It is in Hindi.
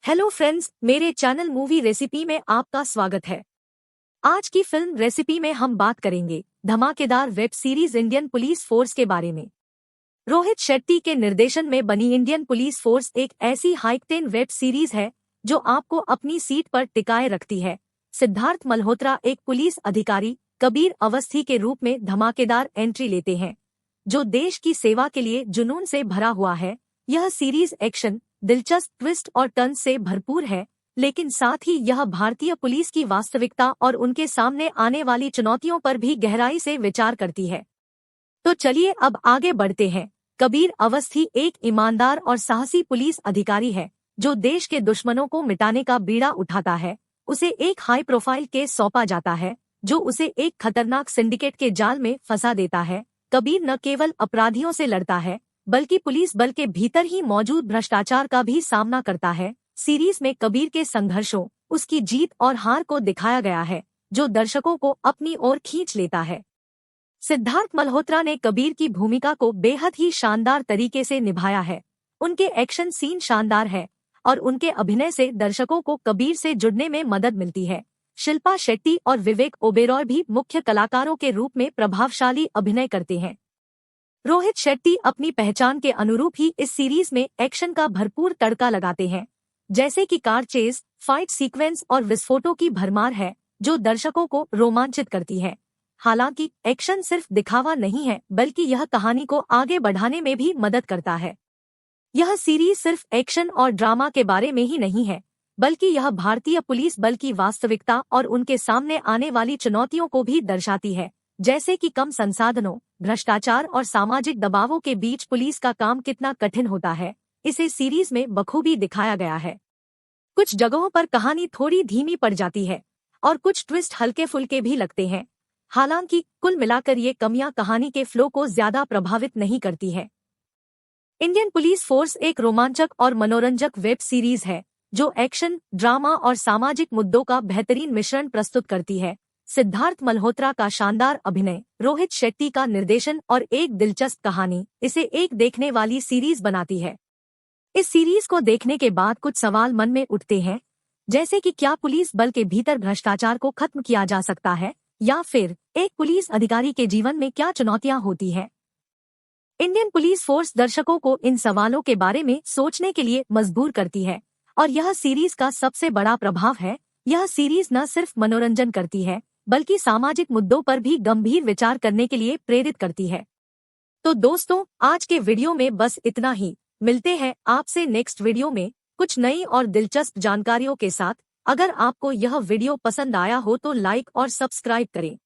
हेलो फ्रेंड्स, मेरे चैनल मूवी रेसिपी में आपका स्वागत है। आज की फिल्म रेसिपी में हम बात करेंगे धमाकेदार web series Indian police force के बारे में। रोहित शेट्टी के निर्देशन में बनी इंडियन पुलिस फोर्स एक ऐसी हाईटेन वेब सीरीज है जो आपको अपनी सीट पर टिकाए रखती है। सिद्धार्थ मल्होत्रा एक पुलिस अधिकारी कबीर अवस्थी के रूप में धमाकेदार एंट्री लेते हैं, जो देश की सेवा के लिए जुनून से भरा हुआ है। यह सीरीज एक्शन, दिलचस्प ट्विस्ट और टर्न से भरपूर है, लेकिन साथ ही यह भारतीय पुलिस की वास्तविकता और उनके सामने आने वाली चुनौतियों पर भी गहराई से विचार करती है। तो चलिए अब आगे बढ़ते हैं। कबीर अवस्थी एक ईमानदार और साहसी पुलिस अधिकारी है जो देश के दुश्मनों को मिटाने का बीड़ा उठाता है। उसे एक हाई प्रोफाइल केस सौंपा जाता है जो उसे एक खतरनाक सिंडिकेट के जाल में फंसा देता है। कबीर न केवल अपराधियों से लड़ता है बल्कि पुलिस बल के भीतर ही मौजूद भ्रष्टाचार का भी सामना करता है। सीरीज में कबीर के संघर्षों, उसकी जीत और हार को दिखाया गया है, जो दर्शकों को अपनी ओर खींच लेता है। सिद्धार्थ मल्होत्रा ने कबीर की भूमिका को बेहद ही शानदार तरीके से निभाया है। उनके एक्शन सीन शानदार है और उनके अभिनय से दर्शकों को कबीर से जुड़ने में मदद मिलती है। शिल्पा शेट्टी और विवेक ओबेरॉय भी मुख्य कलाकारों के रूप में प्रभावशाली अभिनय करते हैं। रोहित शेट्टी अपनी पहचान के अनुरूप ही इस सीरीज में एक्शन का भरपूर तड़का लगाते हैं, जैसे कि कार चेज, फाइट सीक्वेंस और विस्फोटों की भरमार है जो दर्शकों को रोमांचित करती है। हालांकि एक्शन सिर्फ दिखावा नहीं है बल्कि यह कहानी को आगे बढ़ाने में भी मदद करता है। यह सीरीज सिर्फ एक्शन और ड्रामा के बारे में ही नहीं है, बल्कि यह भारतीय पुलिस बल की वास्तविकता और उनके सामने आने वाली चुनौतियों को भी दर्शाती है, जैसे कि कम संसाधनों, भ्रष्टाचार और सामाजिक दबावों के बीच पुलिस का काम कितना कठिन होता है। इसे सीरीज में बखूबी दिखाया गया है। कुछ जगहों पर कहानी थोड़ी धीमी पड़ जाती है और कुछ ट्विस्ट हल्के फुल्के भी लगते हैं। हालांकि कुल मिलाकर ये कमियां कहानी के फ्लो को ज्यादा प्रभावित नहीं करती है। इंडियन पुलिस फोर्स एक रोमांचक और मनोरंजक वेब सीरीज है जो एक्शन, ड्रामा और सामाजिक मुद्दों का बेहतरीन मिश्रण प्रस्तुत करती है। सिद्धार्थ मल्होत्रा का शानदार अभिनय, रोहित शेट्टी का निर्देशन और एक दिलचस्प कहानी इसे एक देखने वाली सीरीज बनाती है। इस सीरीज को देखने के बाद कुछ सवाल मन में उठते हैं, जैसे कि क्या पुलिस बल के भीतर भ्रष्टाचार को खत्म किया जा सकता है, या फिर एक पुलिस अधिकारी के जीवन में क्या चुनौतियां होती हैं। इंडियन पुलिस फोर्स दर्शकों को इन सवालों के बारे में सोचने के लिए मजबूर करती है और यह सीरीज का सबसे बड़ा प्रभाव है। यह सीरीज न सिर्फ मनोरंजन करती है बल्कि सामाजिक मुद्दों पर भी गंभीर विचार करने के लिए प्रेरित करती है। तो दोस्तों, आज के वीडियो में बस इतना ही। मिलते हैं आपसे नेक्स्ट वीडियो में कुछ नई और दिलचस्प जानकारियों के साथ। अगर आपको यह वीडियो पसंद आया हो तो लाइक और सब्सक्राइब करें।